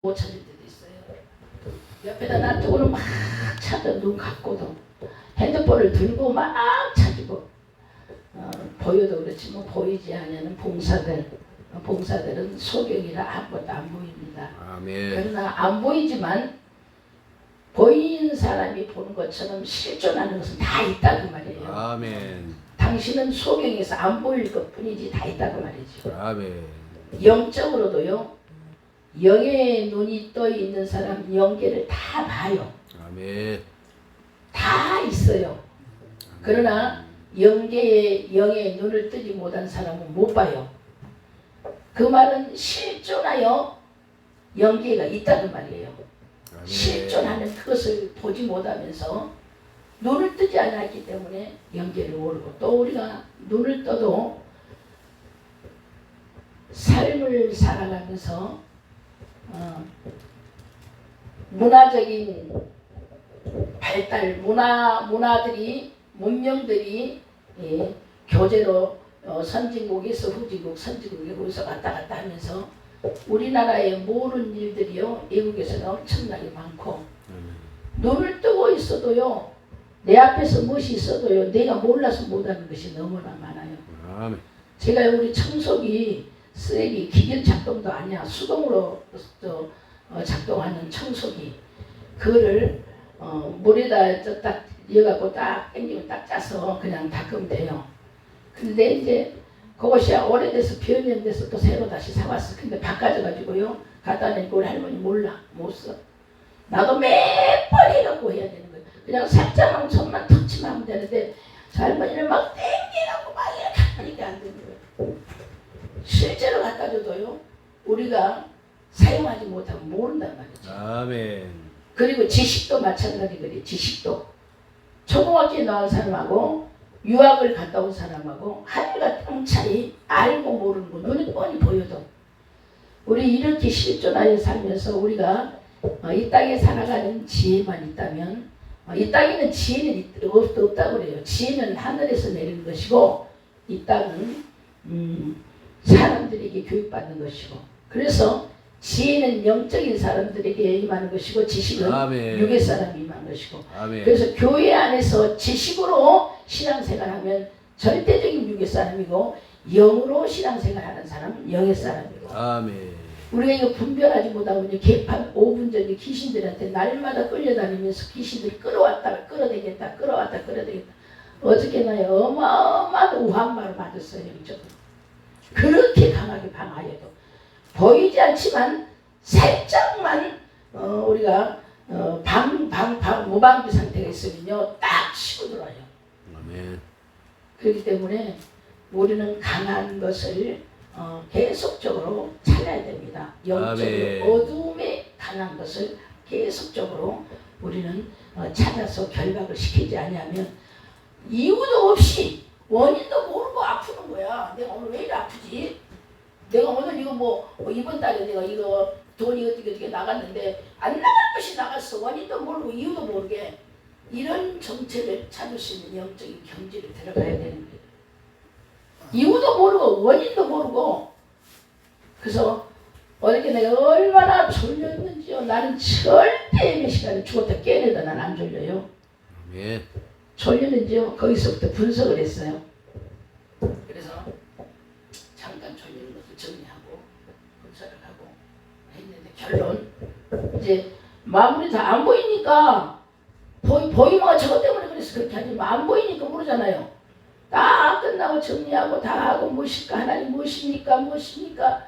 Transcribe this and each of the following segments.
못 찾을 때도 있어요. 옆에다 놔두고는 막 찾아, 눈 감고도 핸드폰을 들고 막 찾고 보여도 그렇지 뭐 보이지 않는 봉사들은 소경이라 아무것도 안 보입니다. 아멘. 그러나 안 보이지만 보이는 사람이 보는 것처럼 실존하는 것은 다 있다고 말이에요. 아멘. 당신은 소경에서 안 보일 것뿐이지 다 있다고 말이죠. 아멘. 영적으로도요. 영의 눈이 떠 있는 사람 영계를 다 봐요. 아멘. 다 있어요. 그러나 영의 눈을 뜨지 못한 사람은 못 봐요. 그 말은 실존하여 영계가 있다는 말이에요. 아멘. 실존하는 그것을 보지 못하면서 눈을 뜨지 않았기 때문에 영계를 모르고, 또 우리가 눈을 떠도 삶을 살아가면서 문화적인 발달, 문화들이, 문명들이 교제로 선진국에서 후진국, 선진국에 거기서 왔다 갔다 하면서 우리나라의 모르는 일들이요 외국에서는 엄청나게 많고, 눈을 뜨고 있어도요 내 앞에서 무엇이 있어도요 내가 몰라서 못하는 것이 너무나 많아요. 아멘. 제가 우리 청소기 쓰레기 기계 작동도 아니야, 수동으로 작동하는 청소기, 그거를 물에다 딱 이어갖고 딱 당기면 딱 짜서 그냥 닦으면 돼요. 근데 이제 그것이 오래돼서 변형돼서 또 새로 다시 사왔어. 근데 바꿔져가지고요 갖다 내니까 우리 할머니 몰라, 못 써. 나도 매번 해갖고 해야 되는 거예요. 그냥 살짝만 손만 터치만 하면 되는데 저 할머니는 막 땡기라고 막 이렇게 하니까 안 되는 거예요. 실제로 갖다 줘도요 우리가 사용하지 못하면 모른단 말이죠. 아멘. 그리고 지식도 마찬가지거든요. 지식도 초등학교에 나온 사람하고 유학을 갔다 온 사람하고 하늘과 땅 차이, 알고 모르는 거 눈이 뻔히 보여도 우리 이렇게 실존하여 살면서 우리가 이 땅에 살아가는 지혜만 있다면, 이 땅에는 지혜는 없다고 그래요. 지혜는 하늘에서 내리는 것이고 이 땅은 사람들에게 교육받는 것이고, 그래서 지혜는 영적인 사람들에게 임하는 것이고 지식은 아멘. 육의 사람이 임하는 것이고, 아멘. 그래서 교회 안에서 지식으로 신앙생활하면 절대적인 육의 사람이고 영으로 신앙생활하는 사람은 영의 사람이고. 아멘. 우리가 이거 분별하지 못하고 개판 5분 전에 귀신들한테 날마다 끌려다니면서 귀신들이 끌어왔다가 끌어대겠다, 끌어왔다 끌어대겠다. 어저께나 어마어마한 우한마를 맞았어요. 영적으로. 그렇게 강하게 방하여도 보이지 않지만 살짝만 우리가 무방비 상태가 있으면요 딱 치고 들어와요. 아멘. 그렇기 때문에 우리는 강한 것을 계속적으로 찾아야 됩니다. 영적으로 어둠에 강한 것을 계속적으로 우리는 찾아서 결박을 시키지 아니하면 이유도 없이 원인도 모르고 아프는 거야. 내가 오늘 왜 이렇게 아프지? 내가 오늘 이거 뭐 이번 달에 내가 이거 돈이 어떻게 나갔는데 안 나갈 것이 나갔어. 원인도 모르고 이유도 모르게. 이런 정체를 찾을 수 있는 영적인 경지를 들어가야 되는 거예요. 이유도 모르고 원인도 모르고. 그래서 어저께 내가 얼마나 졸렸는지요. 나는 절대 몇 시간에 죽었다 깨어내도 난 안 졸려요. 아멘. 졸렸는지요. 거기서부터 분석을 했어요. 그래서 잠깐 졸리는 것도 정리하고 분석을 하고 했는데 결론 이제 마무리 다 안 보이니까 보이면 저것 때문에 그래서 그렇게 하지만 안 보이니까 모르잖아요. 다 끝나고 정리하고 다 하고 무엇일까 하나님 무엇입니까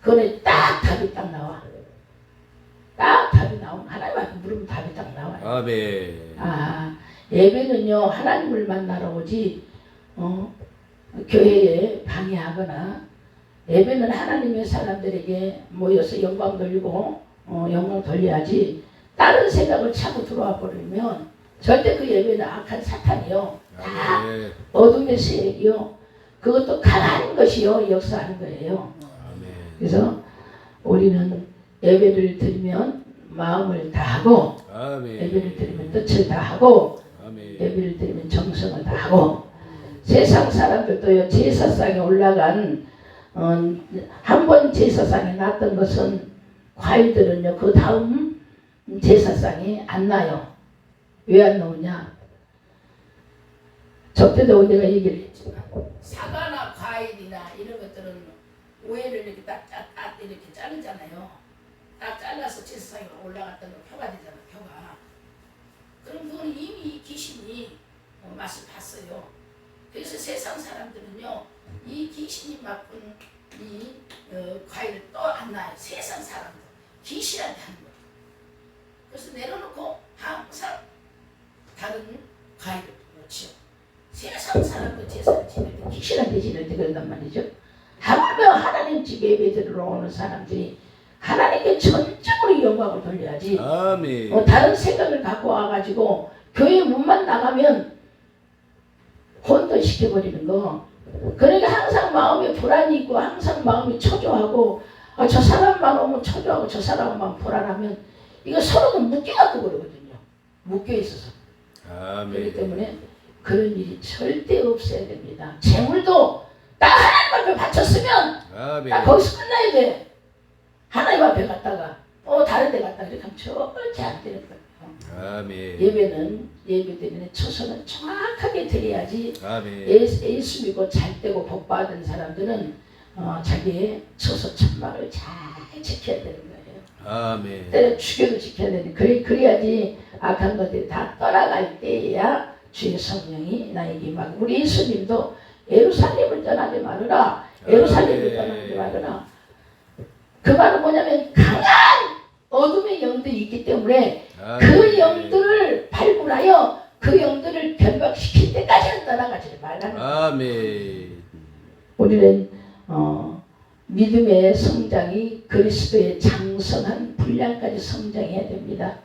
그거는 딱 답이 딱 나와. 딱 답이 나오면 하나님한테 물으면 답이 딱 나와요. 아멘. 예배는요 하나님을 만나러 오지 교회에 방해하거나, 예배는 하나님의 사람들에게 모여서 영광 돌리고 영광 돌려야지 다른 생각을 차고 들어와 버리면 절대 그 예배는 악한 사탄이요 다 어둠의 세력이요 그것도 강한 것이요 역사하는 거예요. 아멘. 그래서 우리는 예배를 드리면 마음을 다하고, 아멘. 예배를 드리면 뜻을 다하고, 아멘. 예배를 드리면 정성을 다하고. 세상 사람들도요 제사상에 올라간 한 번 제사상에 났던 것은 과일들은요 그 다음 제사상에 안 나요. 왜 안 나오냐? 저때도 내가 얘기를 했지만 사과나 과일이나 이런 것들은 우회를 이렇게 딱 이렇게 자르잖아요. 딱 잘라서 제사상에 올라갔던 거 표가 되잖아. 표가. 그럼 그건 이미 귀신이 맛을 봤어요. 그래서 세상 사람들은요 이 귀신이 맡은 이 과일을 또 안 놔요. 세상 사람들 귀신한테 하는 거예요. 그래서 내려놓고 항상 다른 과일을 놓지요. 세상 사람도 제사를 지낼 때 귀신한테 지낼 때 그런단 말이죠. 하물며 하나님 집 예배드리러 오는 사람들이 하나님께 전적으로 영광을 돌려야지. 아멘. 다른 생각을 갖고 와가지고 교회 문만 나가면 혼돈시켜버리는 거. 그러니까 항상 마음에 불안이 있고 항상 마음이 초조하고 저 사람만 오면 초조하고 저 사람만 불안하면 이거 서로도 묶여갖고 그러거든요. 묶여있어서. 아멘. 그렇기 때문에 그런 일이 절대 없어야 됩니다. 재물도 딱 하나님 앞에 바쳤으면 아멘. 딱 거기서 끝나야 돼. 하나님 앞에 갔다가 다른 데 갔다가 이렇게 하면 절대 안 되는 거예요. 아멘. 예배는 예배드리는 초선을 정확하게 드려야지. 아멘. 예수 믿고 잘 되고 복 받은 사람들은 자기의 초선 천막을 잘 지켜야 되는 거예요. 아멘. 때려 죽여도 지켜야 되는. 그래야지 악한 것들이 다 떠나갈 때에야 주의 성령이 나에게 막. 우리 예수님도 예루살렘을 떠나지 말아라. 예루살렘을 떠나지 말아라. 그 말은 뭐냐면 강한 어둠의 영들이 있기 때문에 그 영들을 발굴하여 그 영들을 변박시킬 때까지는 떠나가지 말라는 거예요. 아멘. 우리는 믿음의 성장이 그리스도의 장성한 분량까지 성장해야 됩니다.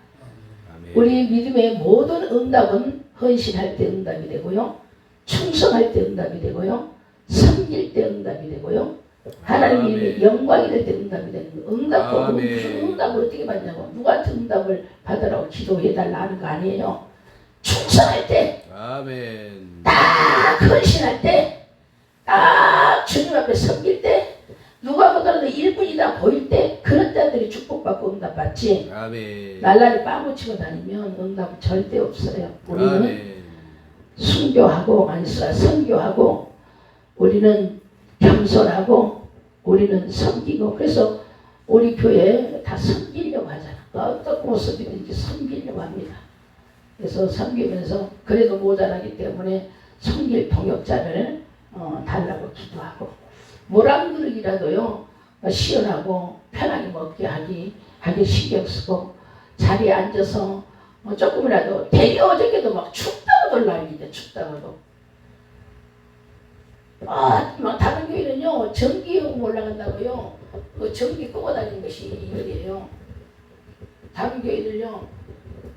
아멘. 우리 믿음의 모든 응답은 헌신할 때 응답이 되고요. 충성할 때 응답이 되고요. 섬길 때 응답이 되고요. 하나님이 영광이 될 때 응답이 되는 거. 응답 보고 무슨 응답을 어떻게 받냐고. 누구한테 응답을 받으라고 기도해달라 하는 거 아니에요. 충성할 때, 아멘. 딱 헌신할 때, 딱 주님 앞에 섬길 때, 누가 보더라도 1분이다 보일 때 그런 자들이 축복받고 응답받지. 아멘. 날라리 빠붙이고 다니면 응답은 절대 없어요. 우리는 아멘. 순교하고 선교하고 우리는 겸손하고 우리는 섬기고. 그래서 우리 교회 다 섬기려고 하잖아. 어떤 모습이든지 섬기려고 합니다. 그래서 섬기면서 그래도 모자라기 때문에 섬길 동역자를 달라고 기도하고, 물 한 그릇이라도요 시원하고 편하게 먹게 하기 신경 쓰고, 자리에 앉아서 조금이라도, 되게 어저께도 막 춥다고들 난리인데, 춥다고도 막 다른 교회는요 전기요금 올라간다고요 그 전기 끄고 다니는 것이 일이에요. 다른 교회들요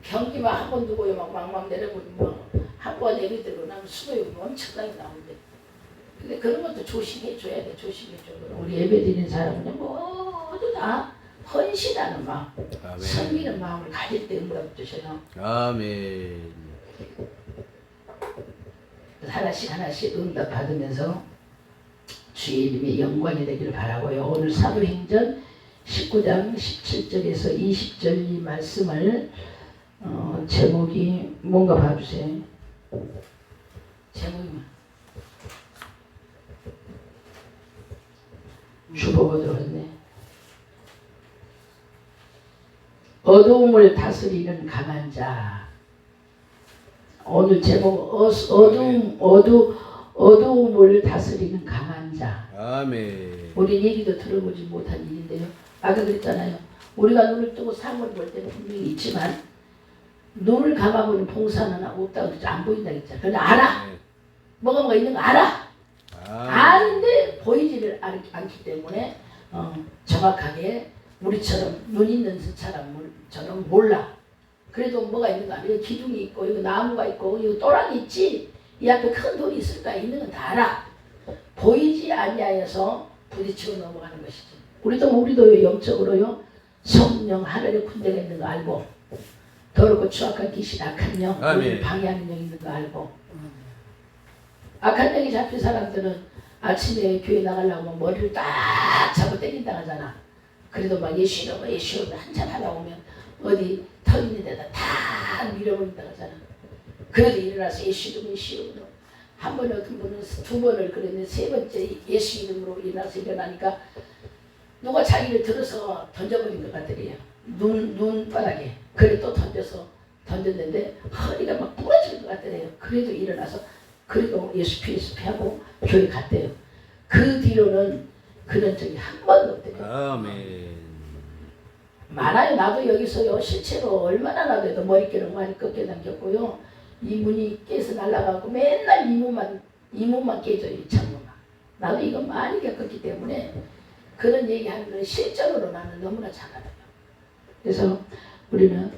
경기만 한 번 두고요 막 내려보면 한 번 내리들고 나면 수도요금이 엄청나게 나오는데, 근데 그런 것도 조심해줘야 돼. 조심해줘. 우리 예배드리는 사람은요 모두 다 헌신하는 마음, 아멘. 섬기는 마음을 가질 때 응답 주셔요. 아멘. 하나씩 응답 받으면서 주의 이름의 영광이 되기를 바라고요. 오늘 사도행전 19장 17절에서 20절 이 말씀을 제목이 뭔가 봐주세요. 제목이 주보가 들어왔네. 어두움을 다스리는 강한 자. 오늘 제목 어두움을 다스리는 강한 자. 아멘. 우리 얘기도 들어보지 못한 일인데요. 아까 그랬잖아요. 우리가 눈을 뜨고 사물을 볼 때는 분명히 있지만 눈을 감아보는 봉사는 없다고 그랬죠. 안 보인다 그랬죠. 그런데 알아. 뭐가 있는 거 알아. 아는데 보이지를 않기 때문에 정확하게 우리처럼 눈 있는 사람처럼 몰라. 그래도 뭐가 있는 거 알아요. 기둥이 있고 이거 나무가 있고 이거 또랑이 있지. 이 앞에 큰 돌이 있을까 있는 건 다 알아. 보이지 아니하여서 부딪히고 넘어가는 것이지. 우리도 영적으로요 성령 하늘의 군대가 있는 거 알고, 더럽고 추악한 귀신 악한 영 우리를 방해하는 영이 있는 거 알고, 악한 영이 잡힌 사람들은 아침에 교회 나가려고 머리를 딱 잡고 때린다 하잖아. 그래도 막 예수 이름 한참 하다 보면 어디 터 있는 데다 다 밀어버린다 하잖아. 그래도 일어나서 예수 이름으로 한 번 어떤 분은 두 번을 그랬는데 세 번째 예수 이름으로 일어나서 일어나니까 누가 자기를 들어서 던져버린 것 같더래요. 눈바닥에. 그래 또 던졌는데 허리가 막 부러질 것 같더래요. 그래도 일어나서 그래도 예수 피하고 교회 갔대요. 그 뒤로는 그런 적이 한 번도 없대요. 아멘. 많아요. 나도 여기서요 실제로 얼마나 나도 해도 머리끼를 많이 꺾여 당겼고요. 이 문이 깨서 날아가고 맨날 이 문만 깨져요. 이 창문만. 나도 이거 많이 겪었기 때문에 그런 얘기하는 건 실전으로 나는 너무나 잘 알아요. 그래서 우리는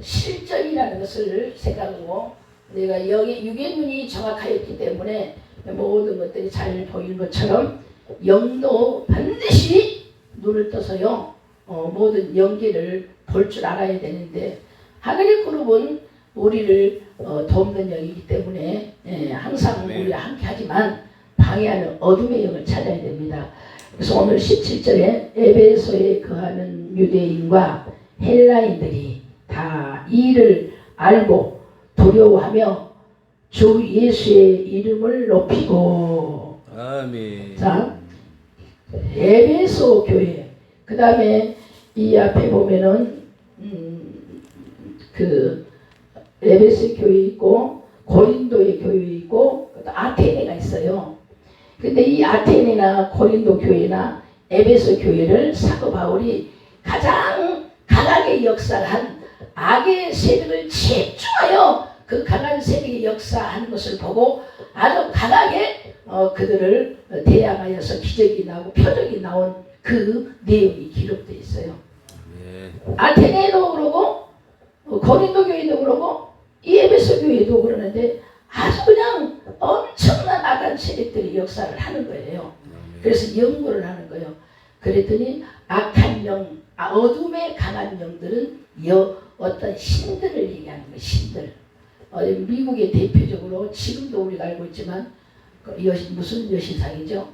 실전이라는 것을 생각하고 내가 여기 유견문이 정확하였기 때문에 모든 것들이 잘 보이는 것처럼 영도 반드시 눈을 떠서요 모든 연기를 볼 줄 알아야 되는데 하늘의 그룹은 우리를 돕는 영이기 때문에 항상 우리와 함께 하지만 방해하는 어둠의 영을 찾아야 됩니다. 그래서 오늘 17절에 에베소에 거하는 유대인과 헬라인들이 다 이를 알고 두려워하며 주 예수의 이름을 높이고. 아멘. 자, 에베소 교회. 그 다음에 이 앞에 보면은 그 에베소 교회 있고 고린도의 교회 있고 아테네가 있어요. 근데 이 아테네나 고린도 교회나 에베소 교회를 사도 바울이 가장 강하게 역사한 악의 세력을 집중하여 그 강한 세력의 역사하는 것을 보고 아주 강하게 그들을 대항하여서 기적이 나오고 표적이 나온 그 내용이 기록되어 있어요. 아테네도 그러고 고린도 교회도 그러고 이 에베소 교회도 그러는데 아주 그냥 엄청난 악한 세력들이 역사를 하는 거예요. 그래서 연구를 하는 거예요. 그랬더니 악한 영, 어둠의 강한 영들은 어떤 신들을 얘기하는 거예요. 신들. 미국의 대표적으로 지금도 우리가 알고 있지만 무슨 여신상이죠?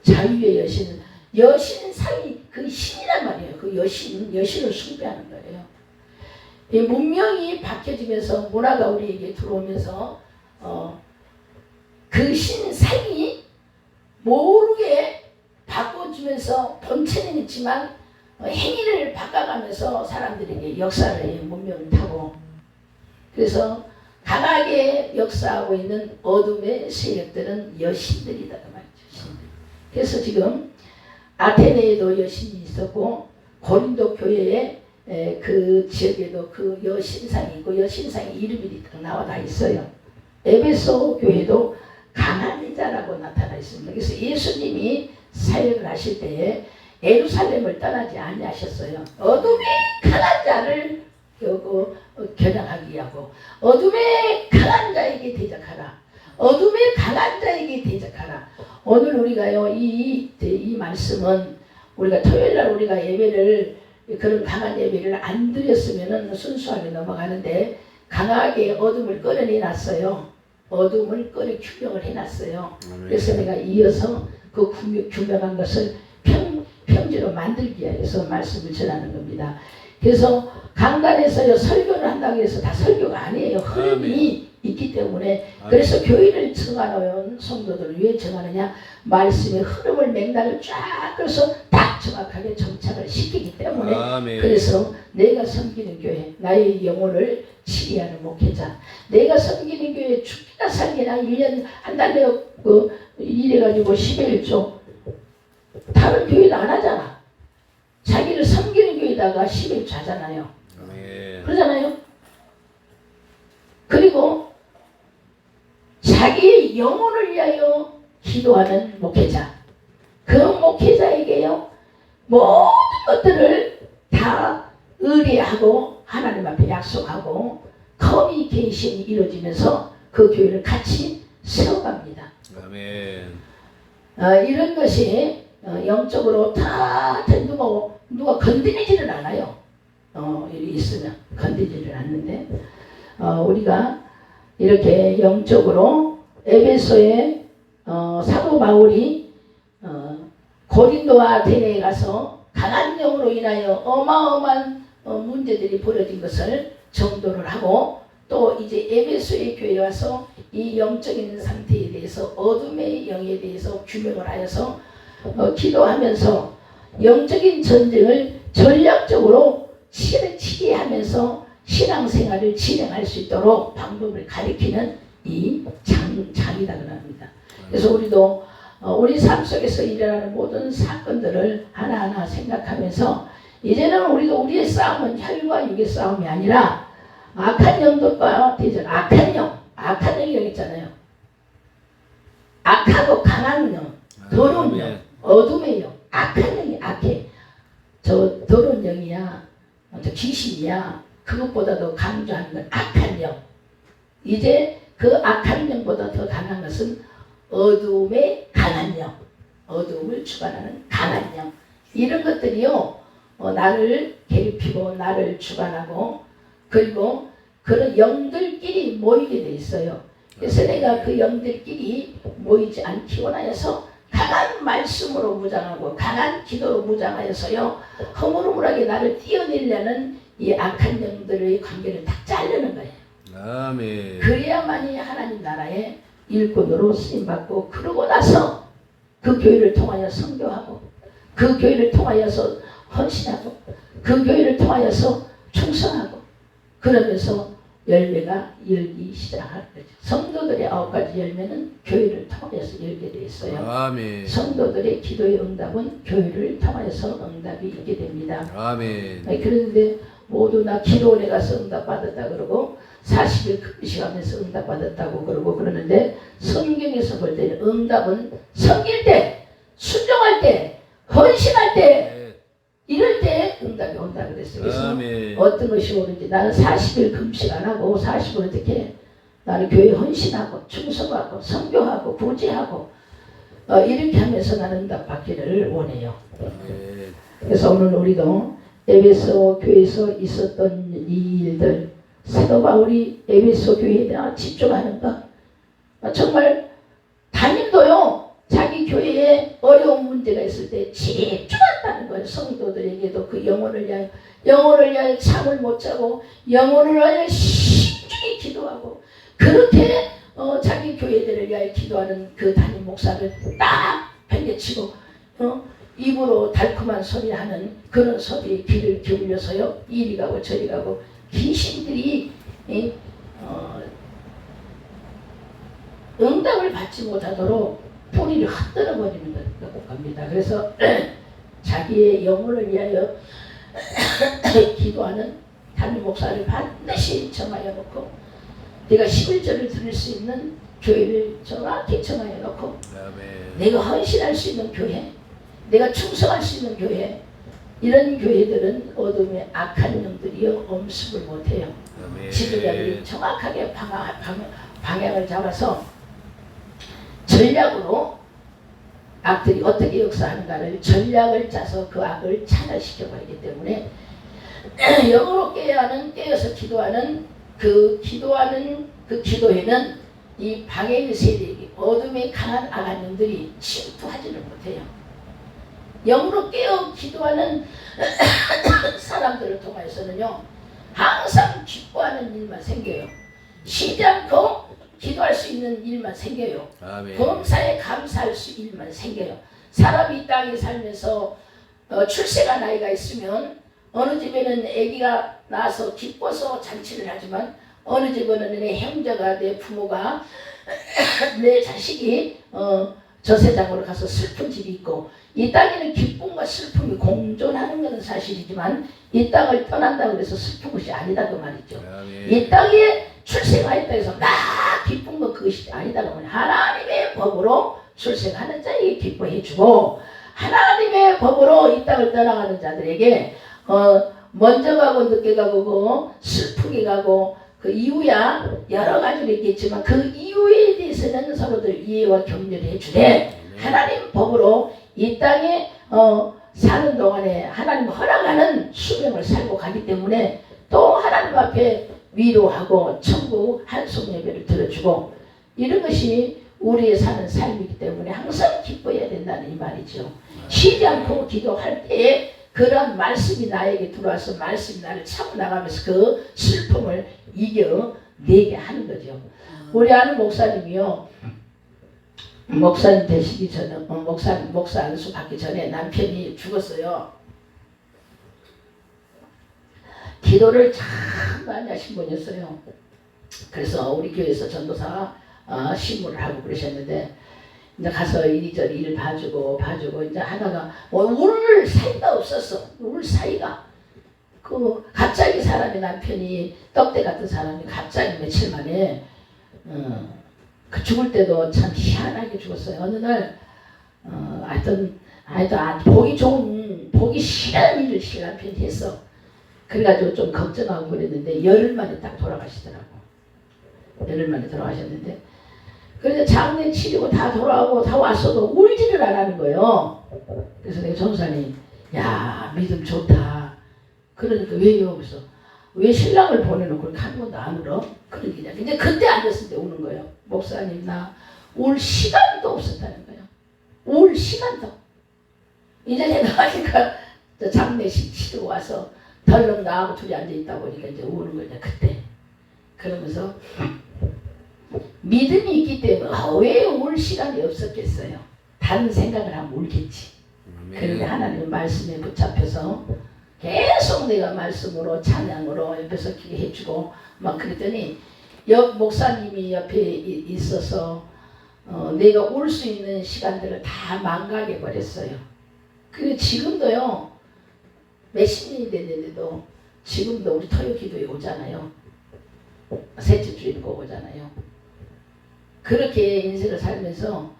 자유의 여신. 여신상이 그 신이란 말이에요. 그 여신을 숭배하는 거예요. 이 문명이 바뀌어지면서 문화가 우리에게 들어오면서 그 신상이 모르게 바꿔주면서 본체는 있지만 행위를 바꿔가면서 사람들에게 역사를 해요. 문명을 타고. 그래서 강하게 역사하고 있는 어둠의 세력들은 여신들이다 그 말이죠. 그래서 지금 아테네에도 여신이 있었고 고린도 교회에 그 지역에도 그 여신상이 있고 여신상의 이름이 딱 나와 다 있어요. 에베소 교회도 강한 자라고 나타나 있습니다. 그래서 예수님이 사역을 하실 때에 예루살렘을 떠나지 아니하셨어요. 어둠의 강한 자를 겨냥하기 위하고 어둠의 강한 자에게 대적하라. 어둠의 강한 자에게 대적하라. 오늘 우리가요 이 말씀은 우리가 토요일날 우리가 예배를 그런 강한 예배를 안 드렸으면은 순수하게 넘어가는데 강하게 어둠을 끌어내놨어요. 어둠을 끌어 규명을 해놨어요. 그래서 내가 이어서 그 규명한 것을 평지로 만들기 위해서 말씀을 전하는 겁니다. 그래서 강단에서 설교를 한다고 해서 다 설교가 아니에요. 흐름이 있기 때문에. 그래서 교회를 정하는 성도들을 왜 정하느냐? 말씀의 흐름을 맥락을 쫙 끌어서 딱 정확하게 정착을 시키기 때문에. 그래서 내가 섬기는 교회, 나의 영혼을 치리하는 목회자, 내가 섬기는 교회 죽기나 살기나 1년 한 달 내가 일해가지고 11조 다른 교회도 안 하잖아. 자기를 섬기는 교회다가 11조 하잖아요. 그러잖아요. 그리고 자기의 영혼을 위하여 기도하는 목회자, 그 목회자에게요 모든 것들을 다 의뢰하고 하나님 앞에 약속하고 커뮤니케이션이 이루어지면서 그 교회를 같이 세워갑니다. 아멘. 이런 것이 영적으로 다 누가 건드리지는 않아요. 있으면 건드리지는 않는데 우리가 이렇게 영적으로 에베소에 사도 바울이 고린도와 아테네에 가서 강한 영으로 인하여 어마어마한 문제들이 벌어진 것을 정도를 하고 또 이제 에베소의 교회에 와서 이 영적인 상태에 대해서 어둠의 영에 대해서 규명을 하여서 기도하면서 영적인 전쟁을 전략적으로 치리하면서 신앙생활을 진행할 수 있도록 방법을 가리키는 이 장이다 그럽니다. 그래서 우리도 우리 삶 속에서 일어나는 모든 사건들을 하나하나 생각하면서 이제는 우리의 싸움은 혈과 육의 싸움이 아니라 악한 영들과 대전, 악한 영이 여기 있잖아요. 악하고 강한 영, 더러운 영, 어둠의 영, 악한 영이 악해. 저 더러운 영이야, 저 귀신이야. 그것보다도 강조하는 건 악한 영. 이제 그 악한 영보다 더 강한 것은 어둠의 강한 영, 어둠을 주관하는 강한 영. 이런 것들이요, 나를 괴롭히고 나를 주관하고 그리고 그런 영들끼리 모이게 돼 있어요. 그래서 내가 그 영들끼리 모이지 않기 원하여서 강한 말씀으로 무장하고 강한 기도로 무장하여서요, 허물허물하게 나를 띄어내려는 이 악한 영들의 관계를 다 자르는 거예요. 아멘. 그래야만이 하나님 나라의 일꾼으로 쓰임받고, 그러고 나서 그 교회를 통하여 선교하고 그 교회를 통하여서 헌신하고 그 교회를 통하여서 충성하고 그러면서 열매가 열기 시작할 거죠. 성도들의 9가지 열매는 교회를 통하여서 열게 되어 있어요. 아멘. 성도들의 기도의 응답은 교회를 통하여서 응답이 있게 됩니다. 아멘. 그런데 모두 나 기도원에 가서 응답받았다 그러고 40일 금식하면서 응답받았다고 그러고 그러는데, 성경에서 볼 때는 응답은 섬길 때, 순종할 때, 헌신할 때, 이럴 때 응답이 온다 그랬어요. 그래서 아멘. 어떤 것이 오는지, 나는 40일 금식 안 하고 40일 어떻게 해? 나는 교회 헌신하고 충성하고 선교하고 구제하고 이렇게 하면서 나는 응답받기를 원해요. 그래서 오늘 우리도 에베소 교회에서 있었던 이 일들, 사도 바울이 에베소 교회에 대한 집중하는 것, 정말 담임도요, 자기 교회에 어려운 문제가 있을 때 집중한다는 거예요. 성도들에게도 그 영혼을 위하여 잠을 못 자고 영혼을 위하여 신중히 기도하고, 그렇게 자기 교회들을 위하여 기도하는 그 담임 목사를 딱 팽개치고 입으로 달콤한 소리 하는 그런 소리에 귀를 기울여서요, 이리 가고 저리 가고 귀신들이 응답을 받지 못하도록 뿌리를 흩뜨려 버리는 겁니다. 그래서 자기의 영혼을 위하여 기도하는 담임 목사를 반드시 정하여 놓고, 내가 11절을 들을 수 있는 교회를 정확히 정하여 놓고, 내가 헌신할 수 있는 교회, 내가 충성할 수 있는 교회, 이런 교회들은 어둠의 악한 영들이요 엄습을 못해요. 지도자들이 정확하게 방향을 잡아서 전략으로 악들이 어떻게 역사하는가를 전략을 짜서 그 악을 차단시켜버리기 때문에 영으로 깨어서 기도하는 그 기도에는 이 방해의 세력이, 어둠의 강한 악한 영들이 침투하지를 못해요. 영으로 깨어 기도하는 사람들을 통해서는요, 항상 기뻐하는 일만 생겨요. 쉬지 않고 기도할 수 있는 일만 생겨요. 범사에 감사할 수 있는 일만 생겨요. 사람이 이 땅에 살면서 출세가 나이가 있으면 어느 집에는 아기가 나서 기뻐서 잔치를 하지만, 어느 집에는 내 형제가, 내 부모가 내 자식이 저세상으로 가서 슬픈 집이 있고, 이 땅에는 기쁨과 슬픔이 공존하는 것은 사실이지만 이 땅을 떠난다고 해서 슬픈 것이 아니다 그 말이죠. 이 땅에 출생하였다 해서 나 기쁜 것 그것이 아니다 그 말이죠. 하나님의 법으로 출생하는 자에게 기뻐해 주고, 하나님의 법으로 이 땅을 떠나가는 자들에게 먼저 가고 늦게 가고 슬프게 가고 그 이유야 여러 가지로 있겠지만, 그 이유에 대해서는 서로들 이해와 격려를 해주되, 하나님 법으로 이 땅에 사는 동안에 하나님 허락하는 수명을 살고 가기 때문에 또 하나님 앞에 위로하고 천국 한송 예배를 들어주고, 이런 것이 우리의 사는 삶이기 때문에 항상 기뻐해야 된다는 이 말이죠. 쉬지 않고 기도할 때에 그런 말씀이 나에게 들어와서 말씀이 나를 차고 나가면서 그 슬픔을 이겨내게 하는 거죠. 우리 아는 목사님이요. 목사님 되시기 전에 목사 안수 받기 전에 남편이 죽었어요. 기도를 참 많이 하신 분이었어요. 그래서 우리 교회에서 전도사 신문을 하고 그러셨는데 이제 가서 이리저리 일 봐주고 이제 하다가 울 사이가 없었어. 울 사이가 그 갑자기 사람이 남편이 떡대 같은 사람이 갑자기 며칠 만에 그 죽을 때도 참 희한하게 죽었어요. 어느 날 하여튼 보기 싫은 일을 남편이 했어. 그래가지고 좀 걱정하고 그랬는데 열흘 만에 딱 돌아가시더라고. 열흘 만에 돌아가셨는데 그래서 장례 치르고 다 돌아오고 다 왔어도 울지를 안 하는 거예요. 그래서 내가 전사님, 야 믿음 좋다. 그러니까 왜요? 그래서 왜 신랑을 보내놓고 그렇게 한 번도 안 울어? 그런 게냐. 근데 그때 앉았을 때 우는 거예요. 목사님 나 울 시간도 없었다는 거예요. 울 시간도. 이제 내가 하니까 장례식 치르고 와서 덜렁 나하고 둘이 앉아있다 보니까 이제 우는 거죠. 그때. 그러면서 믿음이 있기 때문에 왜 울 시간이 없었겠어요. 다른 생각을 하면 울겠지. 그런데 하나님의 말씀에 붙잡혀서 계속 내가 말씀으로 찬양으로 옆에서 기도해주고 막 그랬더니 목사님이 옆에 있어서 내가 울 수 있는 시간들을 다 망가게 버렸어요. 그리고 지금도요. 몇십 년이 됐는데도 지금도 우리 토요 기도에 오잖아요. 셋째 주일 꼭 오잖아요. 그렇게 인생을 살면서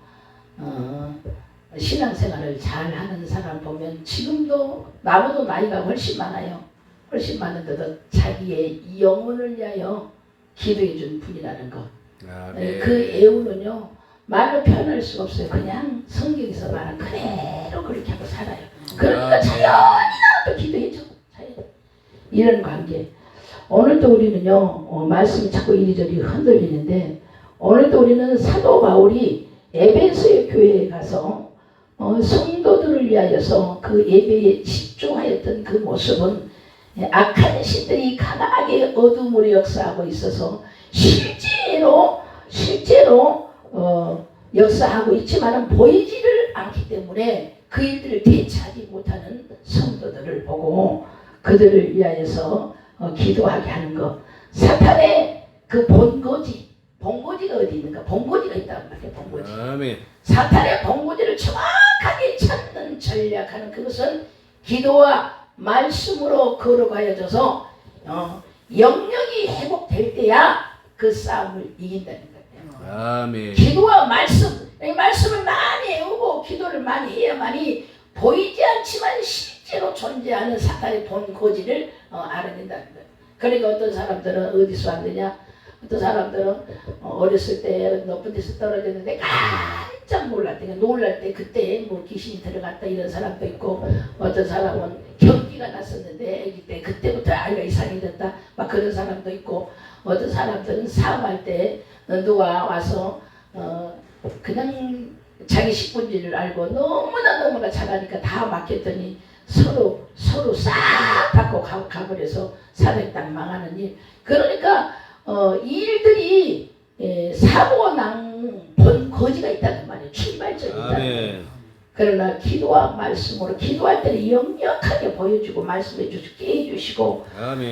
신앙생활을 잘하는 사람 보면 지금도 나보다 나이가 훨씬 많아요. 훨씬 많은데도 자기의 영혼을 위하여 기도해 준 분이라는 거. 네. 그 애우는요 말로 표현할 수가 없어요. 그냥 성경에서 말한 그대로 그렇게 하고 살아요. 그러니까 자연히 나도 기도해줘. 이런 관계. 오늘도 우리는요 말씀이 자꾸 이리저리 흔들리는데 오늘도 우리는 사도 바울이 에베소의 교회에 가서 성도들을 위하여서 그 예배에 집중하였던 그 모습은 악한 신들이 강하게 어둠으로 역사하고 있어서 실제로 역사하고 있지만 보이지를 않기 때문에 그 일들을 대처하지 못하는 성도들을 보고 그들을 위하여서 기도하게 하는 것. 사탄의 그 본고지가 어디 있는가? 본고지가 있다고 말해요. 본고지. 아멘. 사탄의 본고지를 정확하게 찾는 전략하는 그것은 기도와 말씀으로 걸어가여져서 영역이 회복될 때야 그 싸움을 이긴다는 거예요. 아멘. 기도와 말씀을 많이 외우고 기도를 많이 해야만이 보이지 않지만 실제로 존재하는 사탄의 본고지를 알아낸다는 거예요. 그러니까 어떤 사람들은 어디서 왔느냐? 어떤 사람들은 어렸을 때 높은 데서 떨어졌는데 깜짝 놀랄 때 그때 뭐 귀신이 들어갔다 이런 사람도 있고 어떤 사람은 경기가 났었는데 아기 때 그때부터 아이가 이상해졌다 막 그런 사람도 있고 어떤 사람들은 사업할 때 누가 와서 그냥 자기 식분지를 알고 너무나 잘하니까 다 맡겼더니 서로 싹 닫고 가버려서 사백당 망하는 일. 그러니까 이 일들이 사고난 본거지가 있다는 말이에요. 출발점이 있다는 거예요. 그러나 기도와 말씀으로 기도할 때는 역력하게 보여주고 말씀해 주시고 해주시고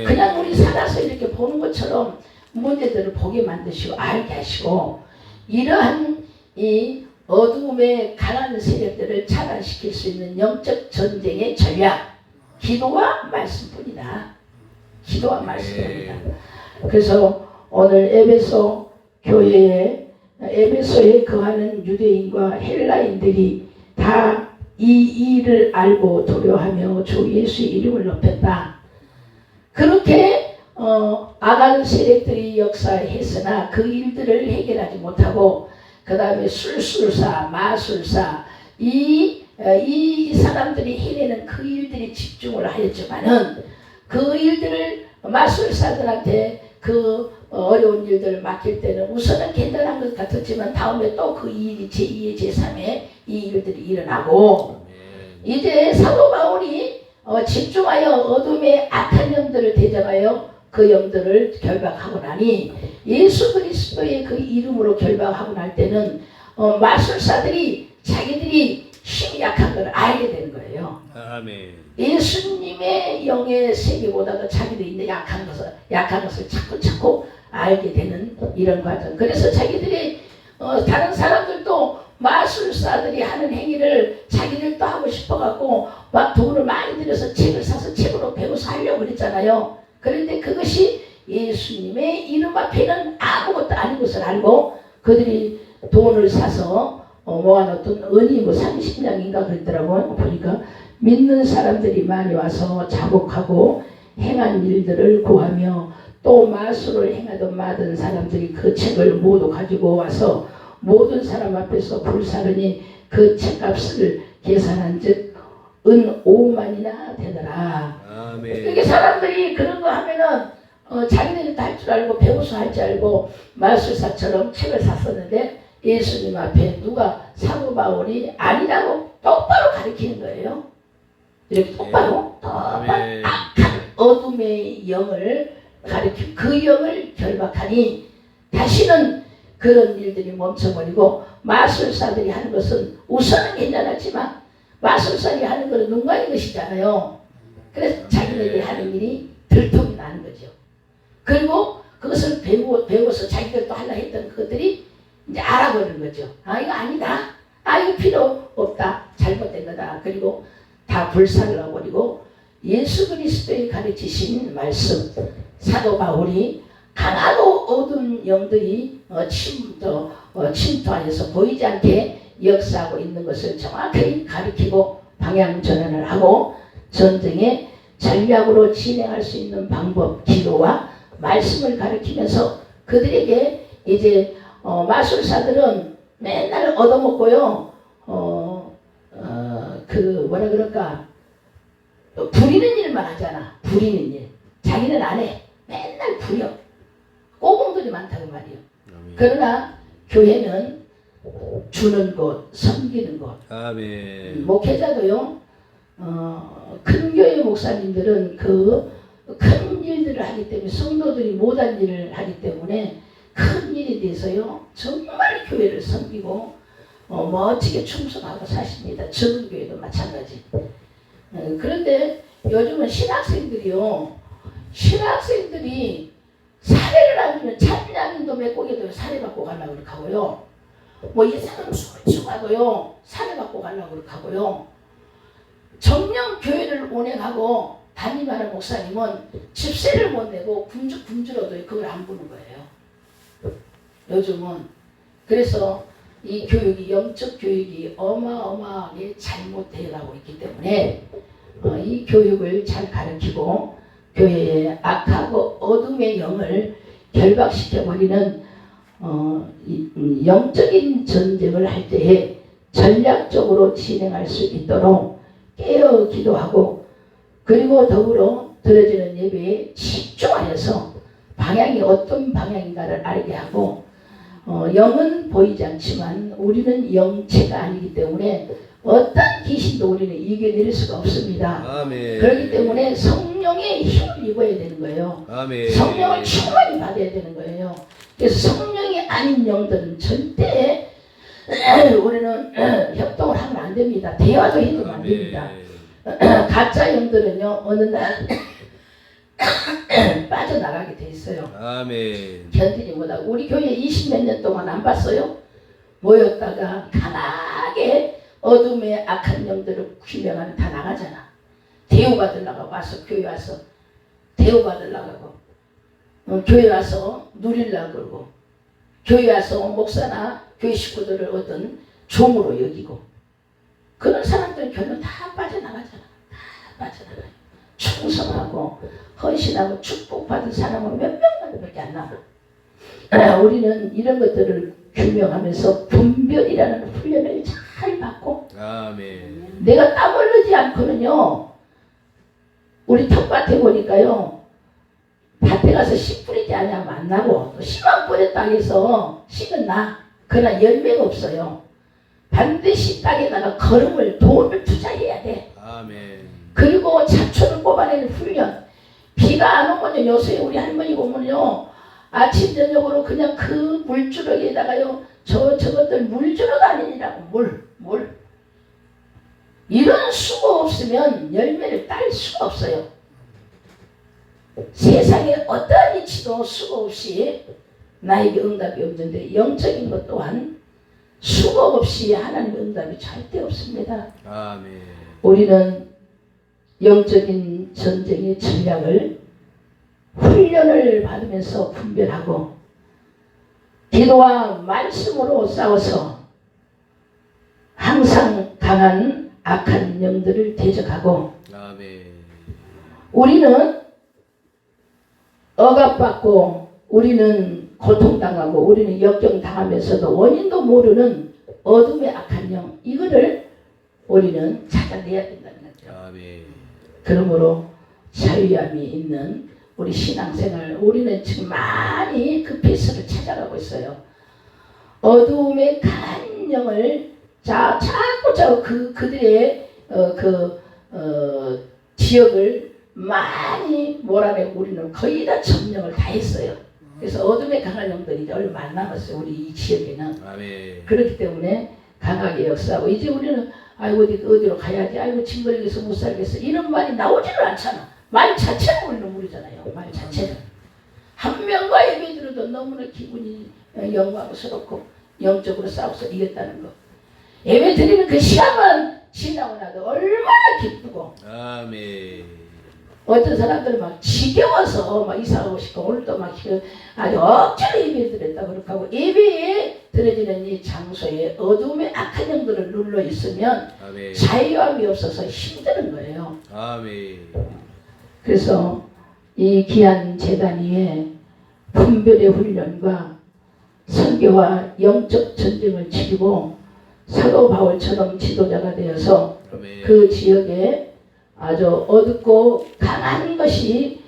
그냥 우리 살아서 이렇게 보는 것처럼 문제들을 보게 만드시고 알게 하시고 이러한 이 어두움의 강한 세력들을 차단시킬 수 있는 영적 전쟁의 전략 기도와 말씀뿐이다. 기도와 말씀뿐이다. 그래서 오늘 에베소 교회에 에베소에 거하는 유대인과 헬라인들이 다 이 일을 알고 두려워하며 주 예수의 이름을 높였다. 그렇게 악한 세력들이 역사했으나 그 일들을 해결하지 못하고 그 다음에 술술사, 마술사 이 사람들이 해내는 그 일들이 집중을 하였지만은 그 일들을 마술사들한테 그 어려운 일들을 맡길 때는 우선은 간단한 것 같았지만 다음에 또 그 일이 제2의 제3의 이 일들이 일어나고 이제 사도 바울이 집중하여 어둠의 악한 영들을 대적하여 그 영들을 결박하고 나니 예수 그리스도의 그 이름으로 결박하고 날 때는 마술사들이 자기들이 힘이 약한 걸 알게 되는 거예요. 아멘. 예수님의 영의 세계보다도 자기들이 약한 것을 자꾸 알게 되는 이런 과정. 그래서 자기들이 다른 사람들도 마술사들이 하는 행위를 자기들도 하고 싶어갖고 막 돈을 많이 들여서 책을 사서 책으로 배워서 하려고 그랬잖아요. 그런데 그것이 예수님의 이름 앞에는 아무것도 아닌 것을 알고 그들이 돈을 사서 모아놓던 은이 뭐 30냥인가 그랬더라고요. 보니까 믿는 사람들이 많이 와서 자복하고 행한 일들을 구하며 또 마술을 행하던 마던 사람들이 그 책을 모두 가지고 와서 모든 사람 앞에서 불사르니 그 책값을 계산한 즉 은 5만이나 되더라. 아멘. 이렇게 사람들이 그런 거 하면은 자기들이 다 할 줄 알고 배우서 할 줄 알고 마술사처럼 책을 샀었는데 예수님 앞에 누가 사도 바울이 아니라고 똑바로 가르치는 거예요. 이렇게 똑바로 악한 어둠의 영을 가르치고 그 영을 결박하니 다시는 그런 일들이 멈춰버리고 마술사들이 하는 것은 우선은 괜찮았지만 마술사들이 하는 것은 눈가린 것이잖아요. 그래서 자기네들이 하는 일이 들통이 나는 거죠. 그리고 그것을 배워서 자기들도 하려 했던 그것들이 이제 알아버리는 거죠. 아 이거 아니다. 아 이거 필요 없다. 잘못된 거다. 그리고 다 불살라버리고 예수 그리스도의 가르치신 말씀 사도 바울이 강하고 어두운 영들이 침투하여서 보이지 않게 역사하고 있는 것을 정확히 가르치고 방향 전환을 하고 전쟁의 전략으로 진행할 수 있는 방법, 기도와 말씀을 가르치면서 그들에게 이제 마술사들은 맨날 얻어먹고요. 그 뭐라 그럴까 부리는 일만 하잖아. 부리는 일. 자기는 안 해. 맨날 부려. 꼬공들이 많다고 말이에요. 그러나 교회는 주는 것, 섬기는 것. 아멘. 목회자도요. 큰 교회 목사님들은 그 큰 일들을 하기 때문에 성도들이 못한 일을 하기 때문에 큰 일에 대해서요. 정말 교회를 섬기고 멋지게 충성하고 사십니다. 적은 교회도 마찬가지. 그런데 요즘은 신학생들이요. 신학생들이 사례를 안 주면 찬양인도 맺고기도 사례받고 가려고 그렇게 하고요. 뭐 이상한 춤을 하고요. 사례받고 가려고 그렇게 하고요. 정령 교회를 운행하고 담임하는 목사님은 집세를 못 내고 굶주려도 그걸 안 보는 거예요. 요즘은. 그래서 이 교육이 영적 교육이 어마어마하게 잘못되어가고 있기 때문에 이 교육을 잘 가르치고 교회의 악하고 어둠의 영을 결박시켜버리는 영적인 전쟁을 할 때에 전략적으로 진행할 수 있도록 깨어 기도하고 그리고 더불어 드려지는 예배에 집중하여서 방향이 어떤 방향인가를 알게 하고 영은 보이지 않지만 우리는 영체가 아니기 때문에 어떤 귀신도 우리는 이겨낼 수가 없습니다. 아멘. 그렇기 때문에 성령의 힘을 입어야 되는 거예요. 아멘. 성령을 충만히 받아야 되는 거예요. 그래서 성령이 아닌 영들은 절대 우리는 협동을 하면 안 됩니다. 대화도 해도 안 됩니다. 가짜 영들은요 어느 날 빠져나가게 돼 있어요. 아멘. 견디지 못하고 우리 교회 20몇 년 동안 안 봤어요? 모였다가 강하게 어둠의 악한 영들을 규명하면 다 나가잖아. 대우받으려고 와서 교회 와서 대우받으려고 교회 와서 누리려고 그러고 교회 와서 목사나 교회 식구들을 어떤 종으로 여기고 그런 사람들은 결론 다 빠져나가잖아. 다 빠져나가요. 충성하고 헌신하고 축복받은 사람은 몇 명만밖에 안 남아. 우리는 이런 것들을 규명하면서 분별이라는 훈련을 잘 받고 아멘. 내가 땀 흘리지 않고는요. 우리 텃밭에 보니까요. 밭에 가서 씨 뿌리지 않으면 안 나고, 또 씨만 뿌렸다 해서 씨는 나. 그러나 열매가 없어요. 반드시 땅에다가 걸음을, 돈을 투자해야 돼. 아멘. 그리고 잡초를 뽑아내는 훈련. 비가 안 오면요, 요새 우리 할머니 보면요, 아침 저녁으로 그냥 그 물주러기에다가요, 저것들 물 주러 다니느라고. 물. 이런 수고 없으면 열매를 딸 수가 없어요. 세상에 어떠한 이치도 수고 없이 나에게 응답이 없는데, 영적인 것 또한 수고 없이 하나님의 응답이 절대 없습니다. 아멘. 우리는 영적인 전쟁의 전략을 훈련을 받으면서 분별하고 기도와 말씀으로 싸워서 항상 강한 악한 영들을 대적하고, 아멘. 우리는 억압받고 우리는 고통당하고 우리는 역경당하면서도 원인도 모르는 어둠의 악한 영, 이거를 우리는 찾아내야 된다는 거죠. 아멘. 그러므로 자유함이 있는 우리 신앙생활, 우리는 지금 많이 그 피스를 찾아가고 있어요. 어두움의 강한 영을 자꾸 그들의 지역을 많이 몰아내고 우리는 거의 다 점령을 다 했어요. 그래서 어둠의 강한 영들이 이제 얼마 안 남았어요. 우리 이 지역에는. 아멘. 그렇기 때문에 강하게 역사하고, 이제 우리는 아이고 어디로 가야지, 아이고 징거리겠어 못 살겠어, 이런 말이 나오지는 않잖아. 말 자체가 우리는 모르잖아요. 말 자체는. 한 명과 예배 드려도 너무나 기분이 영광스럽고 영적으로 싸워서 이겼다는 거. 예배 드리는 그 시간만 지나고 나도 얼마나 기쁘고. 아멘. 어떤 사람들은 막 지겨워서 막 이사하고 싶고, 오늘도 막 아주 억지로 예배 드렸다 그렇게 하고, 예배에 드려지는 이 장소에 어둠의 악한 영들을 눌러 있으면 아멘. 자유함이 없어서 힘드는 거예요. 아멘. 그래서 이 귀한 제단 위에 분별의 훈련과 선교와 영적 전쟁을 치르고 사도 바울처럼 지도자가 되어서 아멘. 그 지역에 아주 어둡고 강한 것이